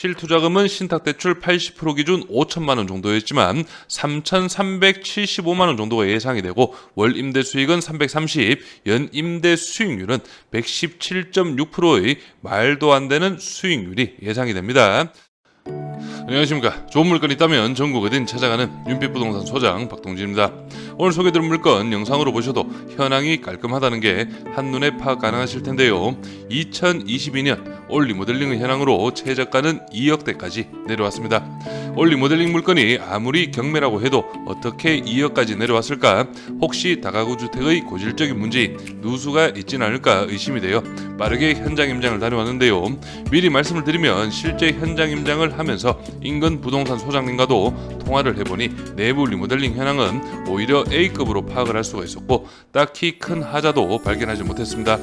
실투자금은 신탁대출 80% 기준 5천만 원 정도였지만 3,375만 원 정도가 예상이 되고 월 임대 수익은 330, 연 임대 수익률은 117.6%의 말도 안 되는 수익률이 예상이 됩니다. 안녕하십니까. 좋은 물건이 있다면 전국 어딘 찾아가는 윤빛부동산 소장 박동진입니다. 오늘 소개드린 물건 영상으로 보셔도 현황이 깔끔하다는 게 한눈에 파악 가능하실 텐데요. 2022년 올 리모델링의 현황으로 최저가는 2억대까지 내려왔습니다. 올 리모델링 물건이 아무리 경매라고 해도 어떻게 2억까지 내려왔을까? 혹시 다가구 주택의 고질적인 문제인 누수가 있진 않을까 의심이 되어 빠르게 현장 임장을 다녀왔는데요. 미리 말씀을 드리면 실제 현장 임장을 하면서 인근 부동산 소장님과도 통화를 해보니 내부 리모델링 현황은 오히려 A급으로 파악을 할 수가 있었고 딱히 큰 하자도 발견하지 못했습니다.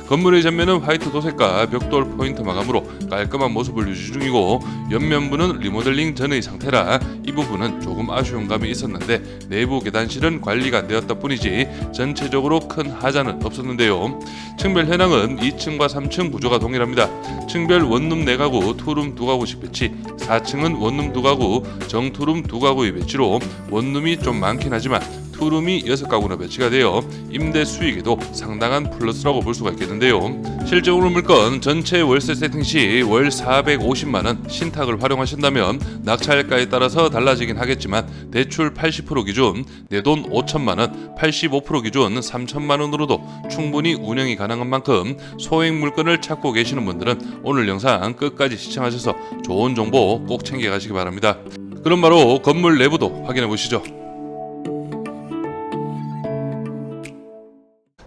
건물의 전면은 화이트 도색과 벽돌 포인트 마감으로 깔끔한 모습을 유지 중이고 옆면부는 리모델링 전의 상태라 이 부분은 조금 아쉬운 감이 있었는데 내부 계단실은 관리가 안 되었다 뿐이지 전체적으로 큰 하자는 없었는데요. 층별 현황은 2층과 3층 구조가 동일합니다. 층별 원룸 4가구, 투룸 2가구씩 배치, 4층은 원룸 2가구, 정투룸 2가구의 배치로 원룸이 좀 많긴 하지만 투룸이 6가구나 배치가 되어 임대 수익에도 상당한 플러스라고 볼 수가 있겠는데요. 실제로 물건 전체 월세 세팅 시 월 450만원 신탁을 활용하신다면 낙찰가에 따라서 달라지긴 하겠지만 대출 80% 기준 내돈 5천만원, 85% 기준 3천만원으로도 충분히 운영이 가능한 만큼 소액 물건을 찾고 계시는 분들은 오늘 영상 끝까지 시청하셔서 좋은 정보 꼭 챙겨가시기 바랍니다. 그럼 바로 건물 내부도 확인해 보시죠.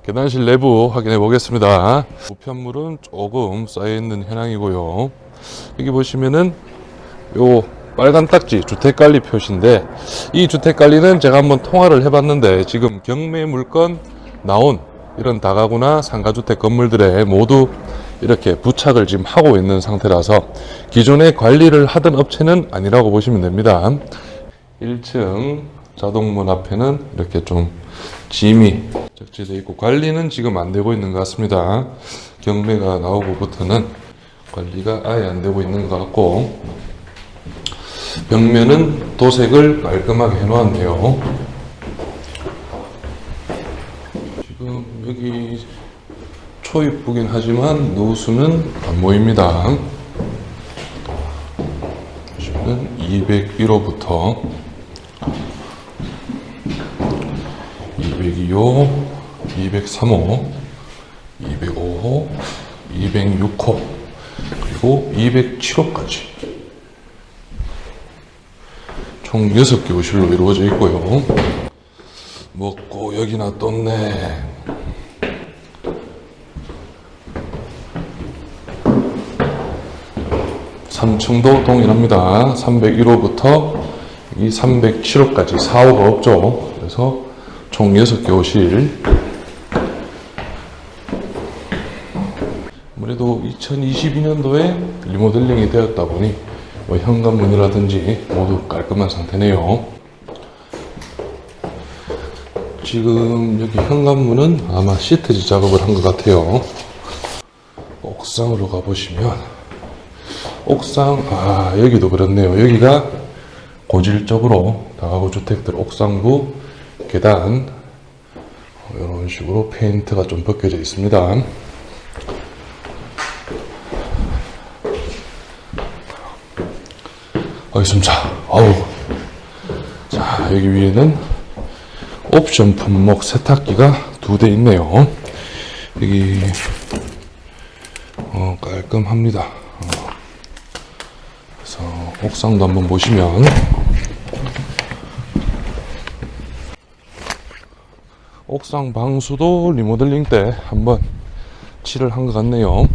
계단실 내부 확인해 보겠습니다. 우편물은 조금 쌓여있는 현황이고요. 여기 보시면은 요 빨간 딱지 주택관리 표시인데 이 주택관리는 제가 한번 통화를 해봤는데 지금 경매 물건 나온 이런 다가구나 상가주택 건물들에 모두 이렇게 부착을 지금 하고 있는 상태라서 기존에 관리를 하던 업체는 아니라고 보시면 됩니다. 1층 자동문 앞에는 이렇게 좀 짐이 적재되어 있고 관리는 지금 안 되고 있는 것 같습니다. 경매가 나오고부터는 관리가 아예 안 되고 있는 것 같고 벽면은 도색을 깔끔하게 해놓았네요. 지금 여기 초입부긴 하지만 누수는 안 보입니다. 보시면 201호부터 202호, 203호, 205호, 206호, 그리고 207호까지 총 6개 호실로 이루어져 있고요. 먹고 여기나 떴네. (3층도) 동일합니다. 301호부터 이 307호까지 4호가 없죠. 그래서 총 6개 호실. 아무래도 2022년도에 리모델링이 되었다 보니 현관문이라든지 모두 깔끔한 상태네요. 지금 여기 현관문은 아마 시트지 작업을 한 것 같아요. 옥상으로 가보시면 옥상, 여기도 그렇네요. 여기가 고질적으로 다가구 주택들 옥상부 계단 이런 식으로 페인트가 좀 벗겨져 있습니다. 있습니다. 자, 여기 위에는 옵션 품목 세탁기가 2대 있네요. 여기 깔끔합니다. 그래서 옥상도 한번 보시면 옥상 방수도 리모델링 때 한번 칠을 한 것 같네요.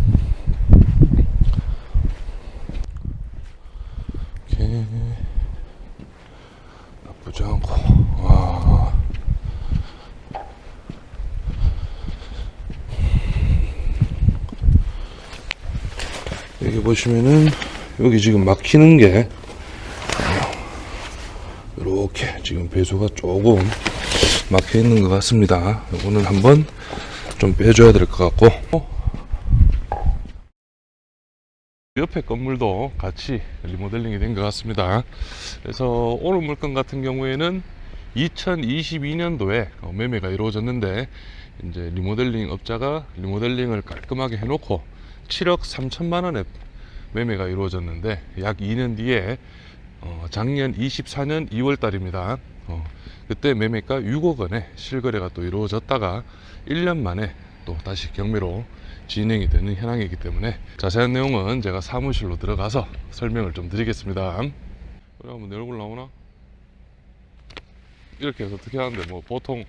이렇게 나쁘지 않고, 여기 보시면은 여기 지금 막히는 게 이렇게 지금 배수가 조금 막혀 있는 것 같습니다. 이거는 한번 좀 빼줘야 될 것 같고 옆에 건물도 같이 리모델링이 된 것 같습니다. 그래서 오늘 물건 같은 경우에는 2022년도에 매매가 이루어졌는데, 이제 리모델링 업자가 리모델링을 깔끔하게 해놓고 7억 3천만 원에 매매가 이루어졌는데, 약 2년 뒤에 작년 24년 2월 달입니다. 그때 매매가 6억 원에 실거래가 또 이루어졌다가 1년 만에 또 다시 경매로 진행이 되는 현황이기 때문에 자세한 내용은 제가 사무실로 들어가서 설명을 좀 드리겠습니다. 그러면 내 얼굴 나오나? 이렇게 해서 어떻게 하는데, 뭐 보통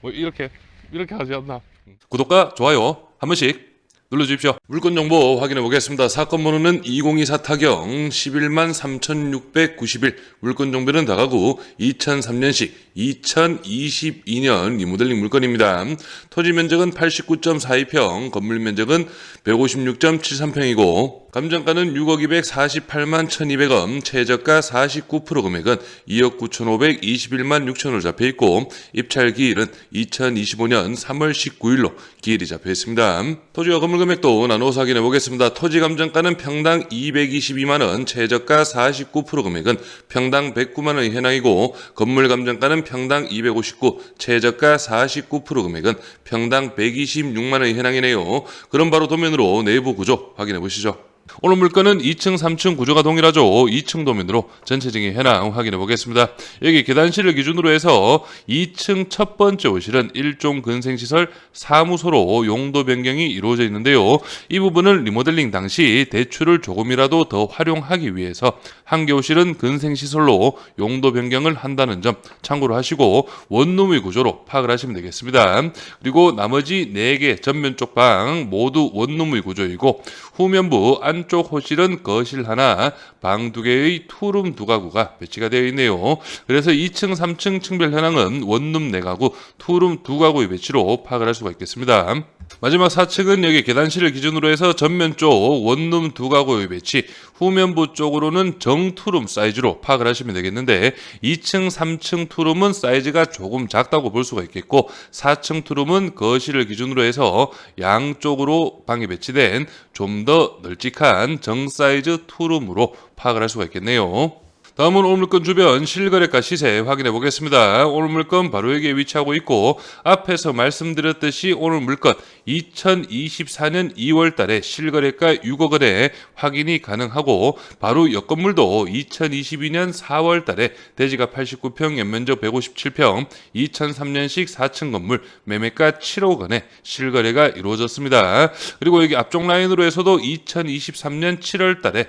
뭐 이렇게 하지 않나? 구독과 좋아요 한 번씩 눌러주십시오. 물건 정보 확인해 보겠습니다. 사건 번호는 2024 타경 11만 3,691. 물건 정보는 다가구 2003년식 2022년 리모델링 물건입니다. 토지 면적은 89.42평, 건물 면적은 156.73평이고 감정가는 6억 248만 1,200원, 최저가 49% 금액은 2억 9,521만 6천원으로 잡혀있고, 입찰 기일은 2025년 3월 19일로 기일이 잡혀있습니다. 토지와 건물 금액도 나눠서 확인해 보겠습니다. 토지 감정가는 평당 222만원, 최저가 49% 금액은 평당 109만원이 현황이고, 건물 감정가는 평당 259, 최저가 49% 금액은 평당 126만원이 현황이네요. 그럼 바로 도면으로 내부 구조 확인해 보시죠. 오늘 물건은 2층, 3층 구조가 동일하죠. 2층 도면으로 전체적인 현황 확인해 보겠습니다. 여기 계단실을 기준으로 해서 2층 첫 번째 호실은 1종 근생시설 사무소로 용도 변경이 이루어져 있는데요. 이 부분은 리모델링 당시 대출을 조금이라도 더 활용하기 위해서 한 개 호실은 근생시설로 용도 변경을 한다는 점 참고로 하시고 원룸의 구조로 파악을 하시면 되겠습니다. 그리고 나머지 4개 전면 쪽 방 모두 원룸의 구조이고, 후면부 안쪽 호실은 거실 하나, 방 2개의 투룸 2가구가 배치가 되어 있네요. 그래서 2층, 3층 층별 현황은 원룸 4가구, 투룸 2가구의 배치로 파악을 할 수가 있겠습니다. 마지막 4층은 여기 계단실을 기준으로 해서 전면 쪽 원룸 2가구의 배치, 후면부 쪽으로는 정투룸 사이즈로 파악을 하시면 되겠는데, 2층, 3층 투룸은 사이즈가 조금 작다고 볼 수가 있겠고, 4층 투룸은 거실을 기준으로 해서 양쪽으로 방이 배치된 좀 더 널찍한 정사이즈 투룸으로 파악을 할 수가 있겠네요. 다음은 오늘 물건 주변 실거래가 시세 확인해 보겠습니다. 오늘 물건 바로 여기에 위치하고 있고, 앞에서 말씀드렸듯이 오늘 물건 2024년 2월 달에 실거래가 6억 원에 확인이 가능하고, 바로 옆 건물도 2022년 4월 달에 대지가 89평, 연면적 157평, 2003년식 4층 건물 매매가 7억 원에 실거래가 이루어졌습니다. 그리고 여기 앞쪽 라인으로 해서도 2023년 7월 달에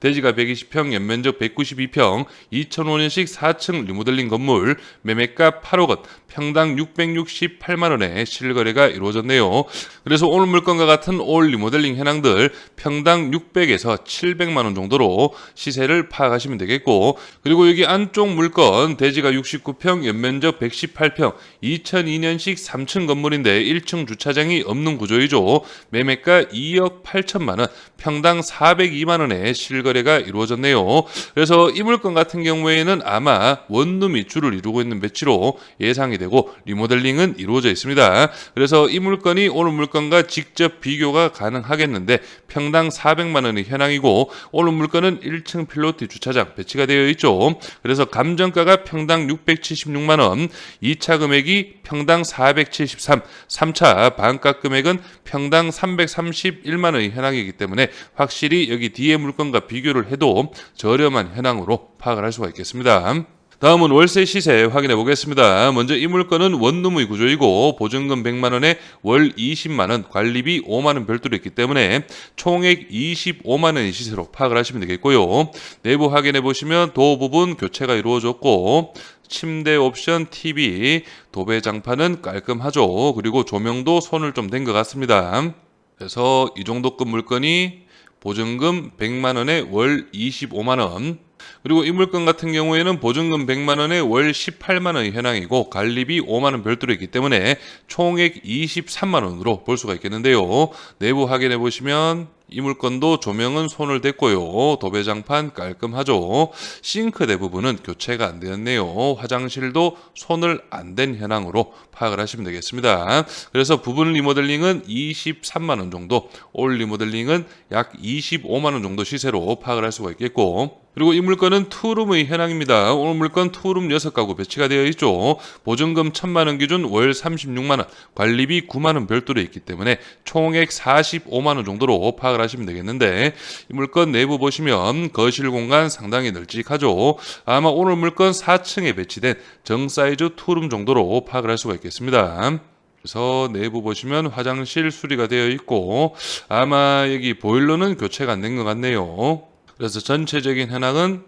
대지가 120평, 연면적 192평, 2005년식 4층 리모델링 건물 매매가 8억 원, 평당 668만 원에 실거래가 이루어졌네요. 그래서 오늘 물건과 같은 올 리모델링 현황들 평당 600에서 700만 원 정도로 시세를 파악하시면 되겠고, 그리고 여기 안쪽 물건 대지가 69평, 연면적 118평, 2002년식 3층 건물인데 1층 주차장이 없는 구조이죠. 매매가 2억 8천만 원, 평당 402만 원에 실거래가 이루어졌네요. 그래서 이 물건 같은 경우에는 아마 원룸이 주를 이루고 있는 배치로 예상이 되고, 리모델링은 이루어져 있습니다. 그래서 이 물건이 오늘 물건과 직접 비교가 가능하겠는데, 평당 400만 원이 현황이고, 오늘 물건은 1층 필로티 주차장 배치가 되어 있죠. 그래서 감정가가 평당 676만 원, 2차 금액이 평당 473, 3차 반가 금액은 평당 331만 원이 현황이기 때문에 확실히 여기 뒤에 물건과 비교를 해도 저렴한 현황으로 파악을 할 수가 있겠습니다. 다음은 월세 시세 확인해 보겠습니다. 먼저 이 물건은 원룸의 구조이고, 보증금 100만 원에 월 20만 원, 관리비 5만 원 별도로 있기 때문에 총액 25만 원의 시세로 파악을 하시면 되겠고요. 내부 확인해 보시면 도어 부분 교체가 이루어졌고, 침대 옵션 TV, 도배 장판은 깔끔하죠. 그리고 조명도 손을 좀 댄 것 같습니다. 그래서 이 정도급 물건이 보증금 100만 원에 월 25만 원, 그리고 이 물건 같은 경우에는 보증금 100만 원에 월 18만 원이 현황이고, 관리비 5만 원 별도로 있기 때문에 총액 23만 원으로 볼 수가 있겠는데요. 내부 확인해 보시면 이 물건도 조명은 손을 댔고요. 도배장판 깔끔하죠. 싱크대 부분은 교체가 안 되었네요. 화장실도 손을 안 댄 현황으로 파악을 하시면 되겠습니다. 그래서 부분 리모델링은 23만원 정도, 올 리모델링은 약 25만원 정도 시세로 파악을 할 수가 있겠고, 그리고 이 물건은 투룸의 현황입니다. 오늘 물건 투룸 6가구 배치가 되어 있죠. 보증금 1000만원 기준 월 36만원, 관리비 9만원 별도로 있기 때문에 총액 45만원 정도로 파악을 하시면 되겠는데, 이 물건 내부 보시면 거실 공간 상당히 널찍하죠. 아마 오늘 물건 4층에 배치된 정사이즈 투룸 정도로 파악을 할 수가 있겠습니다. 그래서 내부 보시면 화장실 수리가 되어 있고, 아마 여기 보일러는 교체가 안 된 것 같네요. 그래서 전체적인 현황은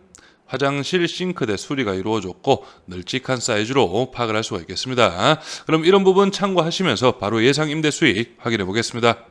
화장실 싱크대 수리가 이루어졌고 널찍한 사이즈로 파악을 할 수가 있겠습니다. 그럼 이런 부분 참고하시면서 바로 예상 임대 수익 확인해 보겠습니다.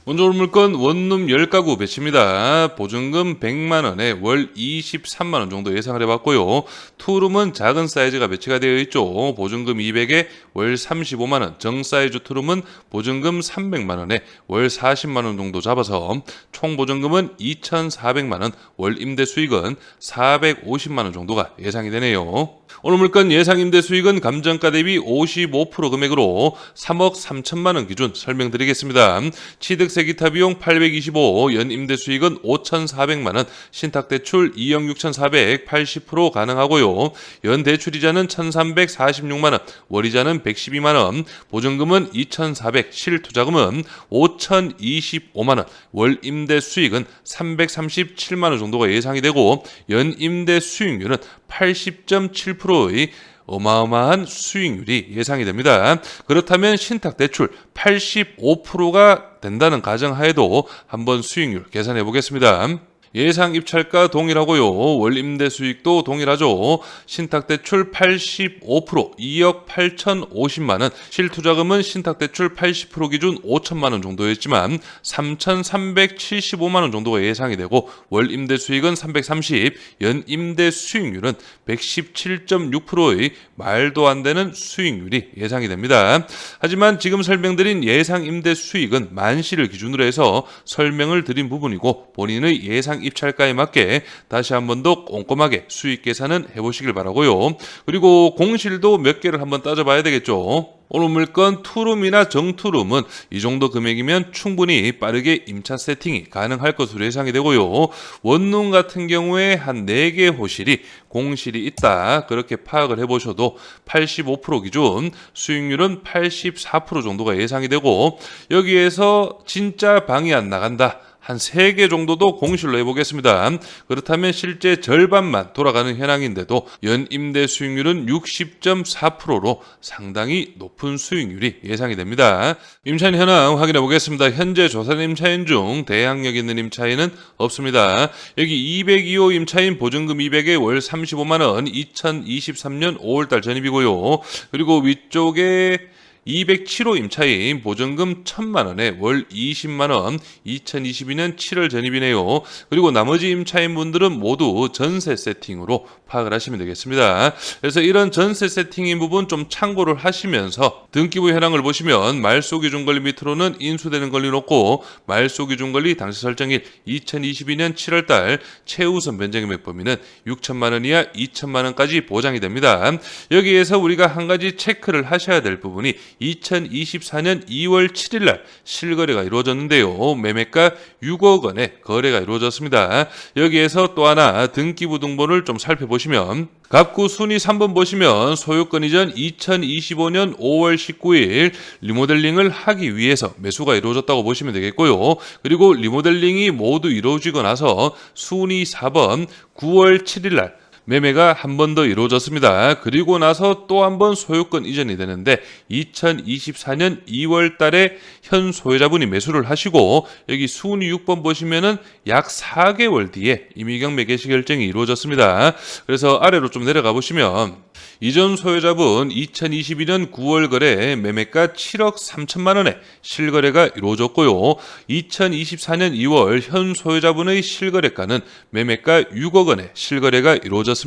먼저 올 물건 원룸 10가구 배치입니다. 보증금 100만원에 월 23만원 정도 예상을 해봤고요. 투룸은 작은 사이즈가 배치가 되어 있죠. 보증금 200에 월 35만원, 정사이즈 투룸은 보증금 300만원에 월 40만원 정도 잡아서 총 보증금은 2,400만원, 월 임대 수익은 450만원 정도가 예상이 되네요. 오늘 물건 예상 임대 수익은 감정가 대비 55% 금액으로 3억 3천만원 기준 설명드리겠습니다. 취득세 기타 비용 825, 연 임대 수익은 5,400만원, 신탁 대출 2억 6,400, 80% 가능하고요. 연 대출이자는 1,346만원, 월이자는 112만원, 보증금은 2,400, 실투자금은 5,025만원, 월 임대 수익은 337만원 정도가 예상이 되고, 연 임대 수익률은 80.7%의 어마어마한 수익률이 예상이 됩니다. 그렇다면 신탁대출 85%가 된다는 가정하에도 한번 수익률 계산해 보겠습니다. 예상 입찰가 동일하고요. 월 임대 수익도 동일하죠. 신탁대출 85%, 2억 8,050만원, 실투자금은 신탁대출 80% 기준 5천만원 정도였지만 3,375만원 정도가 예상이 되고, 월 임대 수익은 330, 연 임대 수익률은 117.6%의 말도 안 되는 수익률이 예상이 됩니다. 하지만 지금 설명드린 예상 임대 수익은 만시를 기준으로 해서 설명을 드린 부분이고, 본인의 예상 입찰가에 맞게 다시 한 번 더 꼼꼼하게 수익 계산은 해보시길 바라고요. 그리고 공실도 몇 개를 한번 따져봐야 되겠죠. 오늘 물건 투룸이나 정투룸은 이 정도 금액이면 충분히 빠르게 임차 세팅이 가능할 것으로 예상이 되고요. 원룸 같은 경우에 한 4개 호실이 공실이 있다, 그렇게 파악을 해보셔도 85% 기준 수익률은 84% 정도가 예상이 되고, 여기에서 진짜 방이 안 나간다, 한 3개 정도도 공실로 해보겠습니다. 그렇다면 실제 절반만 돌아가는 현황인데도 연 임대 수익률은 60.4%로 상당히 높은 수익률이 예상이 됩니다. 임차인 현황 확인해 보겠습니다. 현재 조사된 임차인 중 대항력 있는 임차인은 없습니다. 여기 202호 임차인 보증금 200에 월 35만원, 2023년 5월달 전입이고요. 그리고 위쪽에 207호 임차인 보증금 1,000만원에 월 20만원, 2022년 7월 전입이네요. 그리고 나머지 임차인 분들은 모두 전세 세팅으로 파악을 하시면 되겠습니다. 그래서 이런 전세 세팅인 부분 좀 참고를 하시면서 등기부 현황을 보시면 말소기준 권리 밑으로는 인수되는 권리 놓고, 말소기준 권리 당시 설정일 2022년 7월달 최우선 변제금액 범위는 6천만원 이하 2천만원까지 보장이 됩니다. 여기에서 우리가 한 가지 체크를 하셔야 될 부분이 2024년 2월 7일 날 실거래가 이루어졌는데요. 매매가 6억 원의 거래가 이루어졌습니다. 여기에서 또 하나 등기부 등본을 좀 살펴보시면, 갑구 순위 3번 보시면 소유권 이전 2025년 5월 19일 리모델링을 하기 위해서 매수가 이루어졌다고 보시면 되겠고요. 그리고 리모델링이 모두 이루어지고 나서 순위 4번 9월 7일 날 매매가 한 번 더 이루어졌습니다. 그리고 나서 또 한 번 소유권 이전이 되는데 2024년 2월 달에 현 소유자분이 매수를 하시고, 여기 순위 6번 보시면은 약 4개월 뒤에 임의경 매개시 결정이 이루어졌습니다. 그래서 아래로 좀 내려가 보시면, 이전 소유자분 2022년 9월 거래 매매가 7억 3천만 원에 실거래가 이루어졌고요. 2024년 2월 현 소유자분의 실거래가는 매매가 6억 원에 실거래가 이루어졌습니다.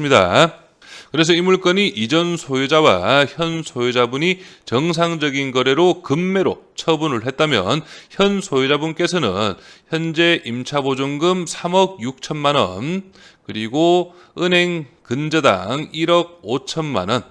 그래서 이 물건이 이전 소유자와 현 소유자분이 정상적인 거래로 급매로 처분을 했다면 현 소유자분께서는 현재 임차보증금 3억 6천만 원, 그리고 은행 근저당 1억 5천만 원,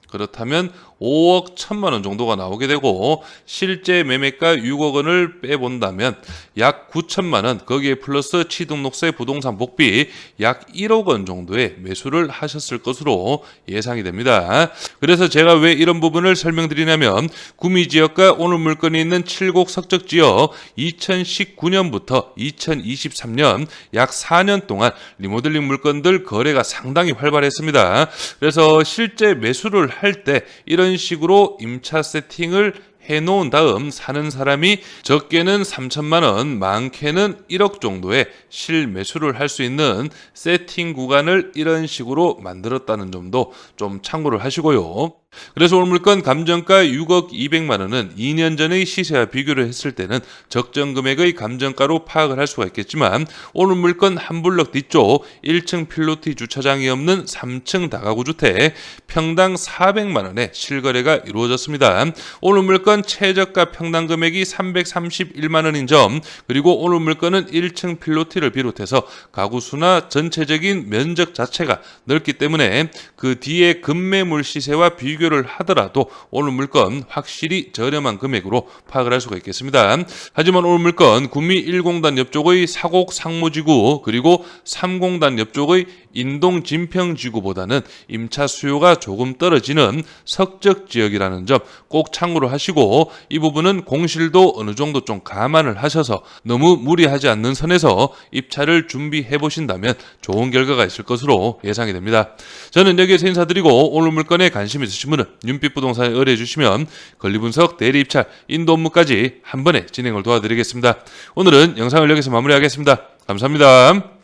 그렇다면 5억 1천만 원 정도가 나오게 되고, 실제 매매가 6억 원을 빼본다면 약 9천만 원, 거기에 플러스 취등록세, 부동산 복비 약 1억 원 정도의 매수를 하셨을 것으로 예상이 됩니다. 그래서 제가 왜 이런 부분을 설명드리냐면, 구미지역과 오늘 물건이 있는 칠곡 석적지역 2019년부터 2023년 약 4년 동안 리모델링 물건들 거래가 상당히 활발했습니다. 그래서 실제 매수를 할 때 이런 식으로 임차 세팅을 해놓은 다음 사는 사람이 적게는 3천만 원, 많게는 1억 정도의 실매수를 할 수 있는 세팅 구간을 이런 식으로 만들었다는 점도 좀 참고를 하시고요. 그래서 오늘 물건 감정가 6억 200만 원은 2년 전의 시세와 비교를 했을 때는 적정 금액의 감정가로 파악을 할 수가 있겠지만, 오늘 물건 한 블럭 뒤쪽 1층 필로티 주차장이 없는 3층 다가구 주택 평당 400만 원의 실거래가 이루어졌습니다. 오늘 물건 최저가 평당 금액이 331만 원인 점, 그리고 오늘 물건은 1층 필로티를 비롯해서 가구 수나 전체적인 면적 자체가 넓기 때문에 그 뒤에 급매물 시세와 비교를 하더라도 오늘 물건 확실히 저렴한 금액으로 파악을 할 수가 있겠습니다. 하지만 오늘 물건 구미 1공단 옆쪽의 사곡 상무지구, 그리고 3공단 옆쪽의 인동 진평지구보다는 임차 수요가 조금 떨어지는 석적지역이라는 점 꼭 참고를 하시고, 이 부분은 공실도 어느 정도 좀 감안을 하셔서 너무 무리하지 않는 선에서 입찰을 준비해 보신다면 좋은 결과가 있을 것으로 예상이 됩니다. 저는 여기에서 인사드리고, 오늘 물건에 관심 있으신 분은 윤빛부동산에 의뢰해 주시면 권리분석, 대리입찰, 인도 업무까지 한 번에 진행을 도와드리겠습니다. 오늘은 영상을 여기서 마무리하겠습니다. 감사합니다.